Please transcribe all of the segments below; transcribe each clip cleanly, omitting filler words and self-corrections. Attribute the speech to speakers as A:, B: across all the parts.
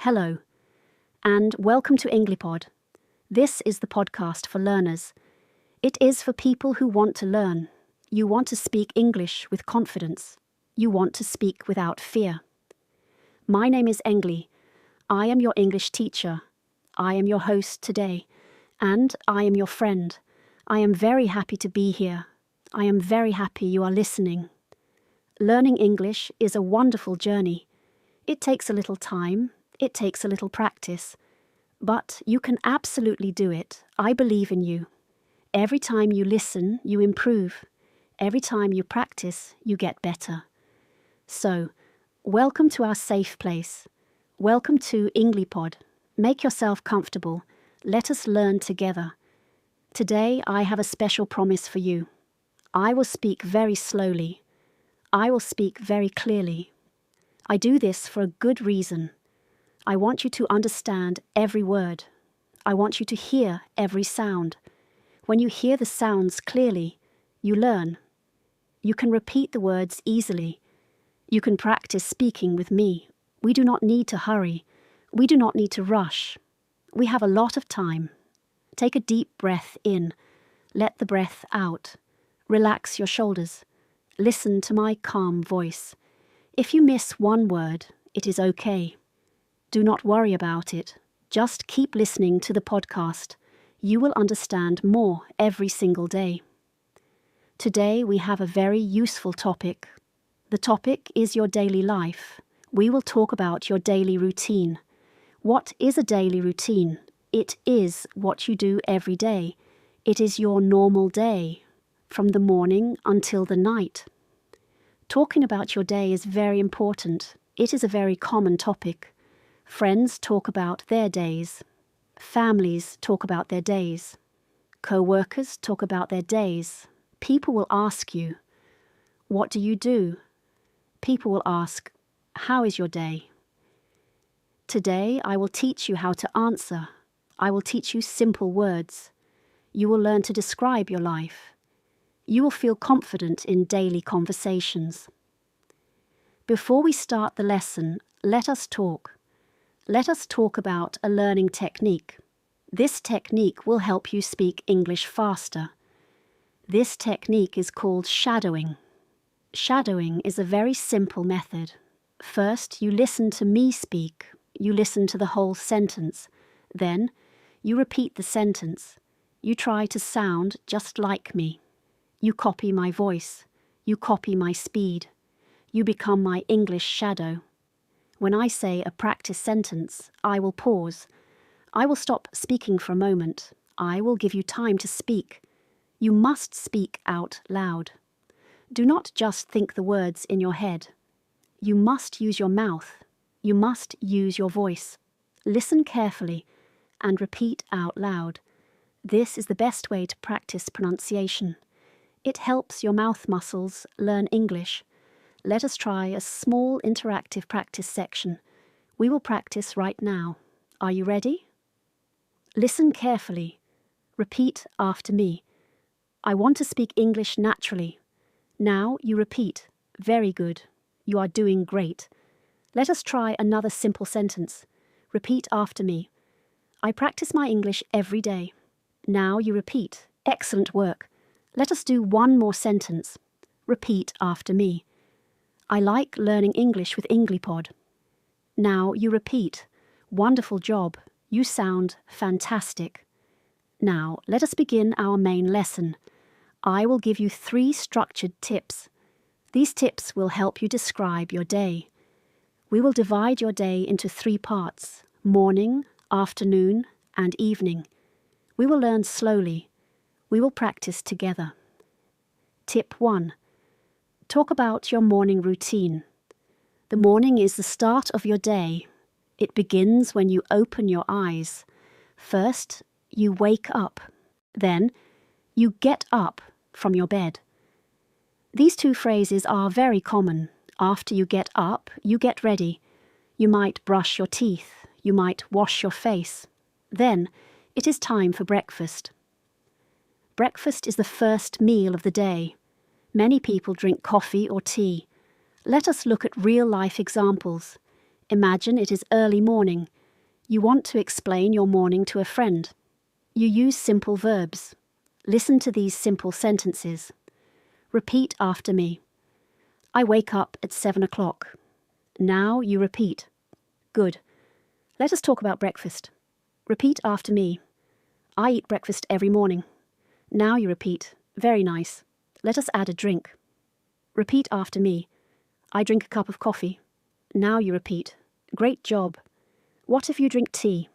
A: Hello, and welcome to EngliPod. This is the podcast for learners. It is for people who want to learn. You want to speak English with confidence. You want to speak without fear. My name is Engli. I am your English teacher. I am your host today, and I am your friend. I am very happy to be here. I am very happy you are listening. Learning English is a wonderful journey. It takes a little time. It takes a little practice. But you can absolutely do it. I believe in you. Every time you listen, you improve. Every time you practice, you get better. So, welcome to our safe place. Welcome to EngliPod. Make yourself comfortable. Let us learn together. Today, I have a special promise for you. I will speak very slowly. I will speak very clearly. I do this for a good reason. I want you to understand every word. I want you to hear every sound. When you hear the sounds clearly, you learn. You can repeat the words easily. You can practice speaking with me. We do not need to hurry. We do not need to rush. We have a lot of time. Take a deep breath in. Let the breath out. Relax your shoulders. Listen to my calm voice. If you miss one word, it is okay. Do not worry about it. Just keep listening to the podcast. You will understand more every single day. Today we have a very useful topic. The topic is your daily life. We will talk about your daily routine. What is a daily routine? It is what you do every day. It is your normal day, from the morning until the night. Talking about your day is very important. It is a very common topic. Friends talk about their days. Families talk about their days. Co-workers talk about their days. People will ask you, what do you do? People will ask, how is your day? Today I will teach you how to answer. I will teach you simple words. You will learn to describe your life. You will feel confident in daily conversations. Before we start the lesson, let us talk. Let us talk about a learning technique. This technique will help you speak English faster. This technique is called shadowing. Shadowing is a very simple method. First, you listen to me speak. You listen to the whole sentence. Then, you repeat the sentence. You try to sound just like me. You copy my voice. You copy my speed. You become my English shadow. When I say a practice sentence, I will pause. I will stop speaking for a moment. I will give you time to speak. You must speak out loud. Do not just think the words in your head. You must use your mouth. You must use your voice. Listen carefully and repeat out loud. This is the best way to practice pronunciation. It helps your mouth muscles learn English. Let us try a small interactive practice section. We will practice right now. Are you ready? Listen carefully. Repeat after me. I want to speak English naturally. Now you repeat. Very good. You are doing great. Let us try another simple sentence. Repeat after me. I practice my English every day. Now you repeat. Excellent work. Let us do one more sentence. Repeat after me. I like learning English with EngliPod. Now you repeat. Wonderful job. You sound fantastic. Now let us begin our main lesson. I will give you 3 structured tips. These tips will help you describe your day. We will divide your day into 3 parts: morning, afternoon, and evening. We will learn slowly. We will practice together. Tip 1. Talk about your morning routine. The morning is the start of your day. It begins when you open your eyes. First, you wake up. Then, you get up from your bed. These 2 phrases are very common. After you get up, you get ready. You might brush your teeth. You might wash your face. Then, it is time for breakfast. Breakfast is the first meal of the day. Many people drink coffee or tea. Let us look at real-life examples. Imagine it is early morning. You want to explain your morning to a friend. You use simple verbs. Listen to these simple sentences. Repeat after me. I wake up at 7 o'clock. Now you repeat. Good. Let us talk about breakfast. Repeat after me. I eat breakfast every morning. Now you repeat. Very nice. Let us add a drink. Repeat after me. I drink a cup of coffee. Now you repeat. Great job. What if you drink tea?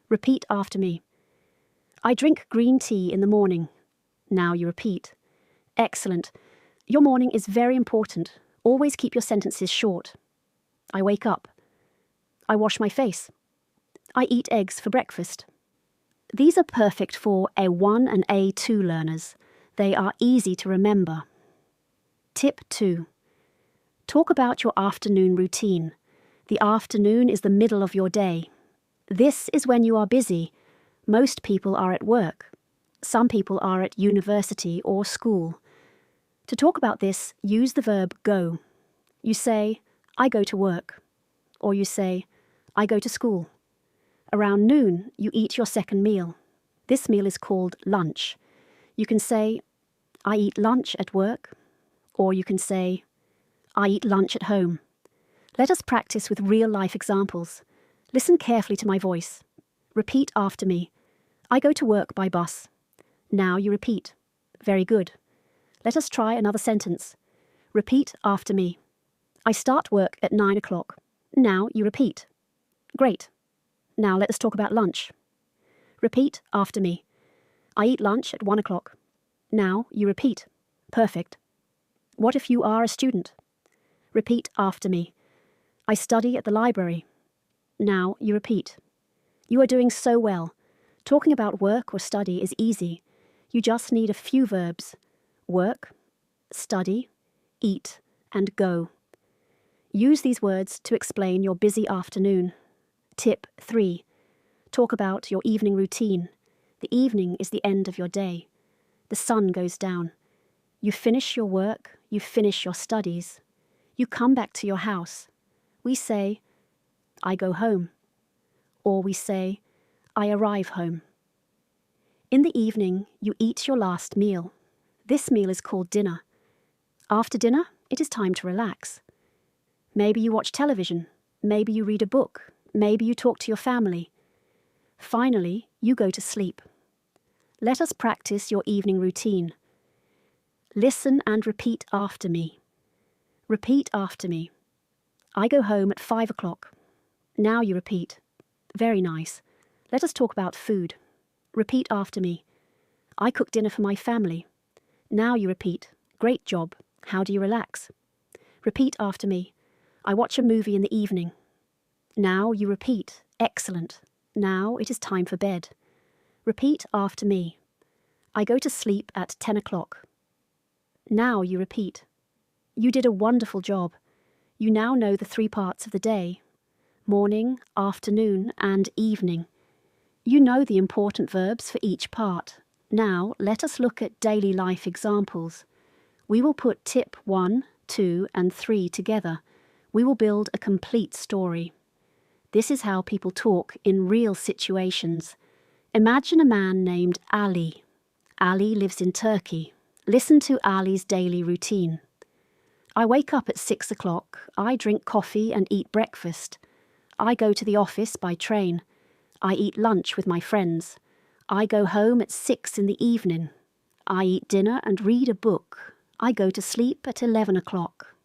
A: Repeat after me. I drink green tea in the morning. Now you repeat. Excellent. Your morning is very important. Always keep your sentences short. I wake up. I wash my face. I eat eggs for breakfast. These are perfect for A1 and A2 learners. They are easy to remember. Tip 2. Talk about your afternoon routine. The afternoon is the middle of your day. This is when you are busy. Most people are at work. Some people are at university or school. To talk about this, use the verb go. You say, I go to work. Or you say, I go to school. Around noon, you eat your second meal. This meal is called lunch. You can say, I eat lunch at work. Or you can say, I eat lunch at home. Let us practice with real-life examples. Listen carefully to my voice. Repeat after me. I go to work by bus. Now you repeat. Very good. Let us try another sentence. Repeat after me. I start work at 9 o'clock. Now you repeat. Great. Now let us talk about lunch. Repeat after me. I eat lunch at 1 o'clock. Now you repeat. Perfect. What if you are a student? Repeat after me. I study at the library. Now you repeat. You are doing so well. Talking about work or study is easy. You just need a few verbs. Work, study, eat, and go. Use these words to explain your busy afternoon. Tip 3. Talk about your evening routine. The evening is the end of your day. The sun goes down. You finish your work, you finish your studies. You come back to your house. We say, I go home. Or we say, I arrive home. In the evening, you eat your last meal. This meal is called dinner. After dinner, it is time to relax. Maybe you watch television. Maybe you read a book. Maybe you talk to your family. Finally, you go to sleep. Let us practice your evening routine. Listen and repeat after me. Repeat after me. I go home at 5 o'clock. Now you repeat. Very nice. Let us talk about food. Repeat after me. I cook dinner for my family. Now you repeat. Great job. How do you relax? Repeat after me. I watch a movie in the evening. Now you repeat. Excellent. Now it is time for bed. Repeat after me. I go to sleep at 10 o'clock. Now you repeat. You did a wonderful job. You now know the 3 parts of the day: morning, afternoon, and evening. You know the important verbs for each part. Now let us look at daily life examples. We will put tip 1, 2, and 3 together. We will build a complete story. This is how people talk in real situations. Imagine a man named Ali. Ali lives in Turkey. Listen to Ali's daily routine. I wake up at 6 o'clock. I drink coffee and eat breakfast. I go to the office by train. I eat lunch with my friends. I go home at 6 in the evening. I eat dinner and read a book. I go to sleep at 11 o'clock.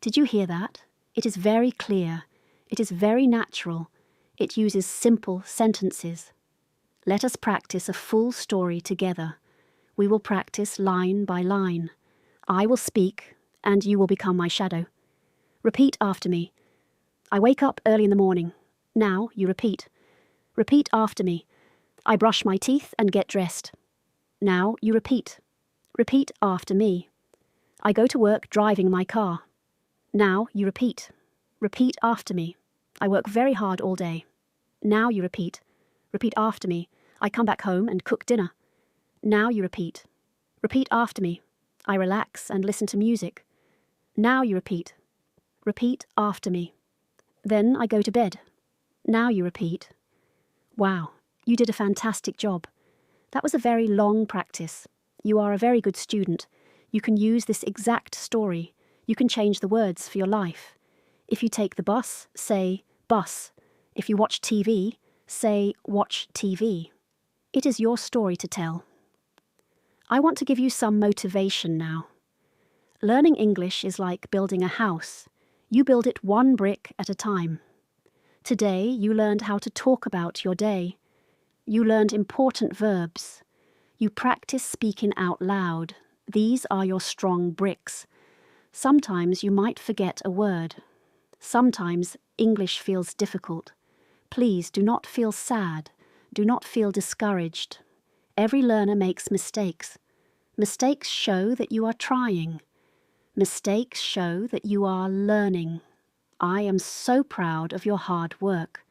A: Did you hear that? It is very clear. It is very natural. It uses simple sentences. Let us practice a full story together. We will practice line by line. I will speak, and you will become my shadow. Repeat after me. I wake up early in the morning. Now you repeat. Repeat after me. I brush my teeth and get dressed. Now you repeat. Repeat after me. I go to work driving my car. Now you repeat. Repeat after me. I work very hard all day. Now you repeat. Repeat after me. I come back home and cook dinner. Now you repeat. Repeat after me. I relax and listen to music. Now you repeat. Repeat after me. Then I go to bed. Now you repeat. Wow, you did a fantastic job. That was a very long practice. You are a very good student. You can use this exact story. You can change the words for your life. If you take the bus, say bus. If you watch TV, say watch TV. It is your story to tell. I want to give you some motivation now. Learning English is like building a house. You build it one brick at a time. Today, you learned how to talk about your day. You learned important verbs. You practice speaking out loud. These are your strong bricks. Sometimes you might forget a word. Sometimes English feels difficult. Please do not feel sad. Do not feel discouraged. Every learner makes mistakes. Mistakes show that you are trying. Mistakes show that you are learning. I am so proud of your hard work.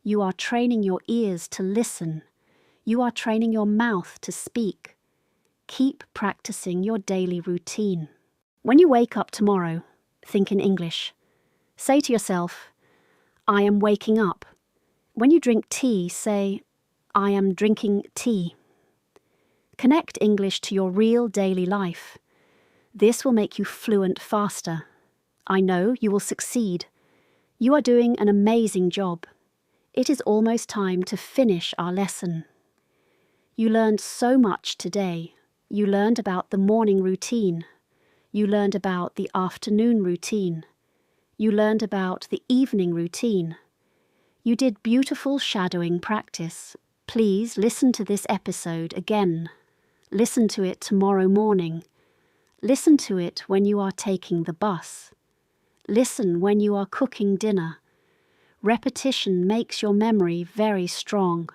A: You are training your ears to listen. You are training your mouth to speak. Keep practicing your daily routine. When you wake up tomorrow, think in English. Say to yourself, I am waking up. When you drink tea, say, I am drinking tea. Connect English to your real daily life. This will make you fluent faster. I know you will succeed. You are doing an amazing job. It is almost time to finish our lesson. You learned so much today. You learned about the morning routine. You learned about the afternoon routine. You learned about the evening routine. You did beautiful shadowing practice. Please listen to this episode again. Listen to it tomorrow morning. Listen to it when you are taking the bus. Listen when you are cooking dinner. Repetition makes your memory very strong.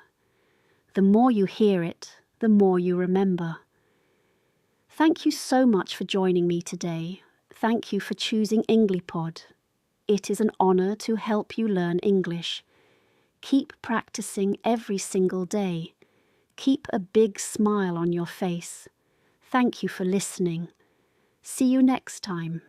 A: The more you hear it, the more you remember. Thank you so much for joining me today. Thank you for choosing EngliPod. It is an honor to help you learn English. Keep practicing every single day. Keep a big smile on your face. Thank you for listening. See you next time.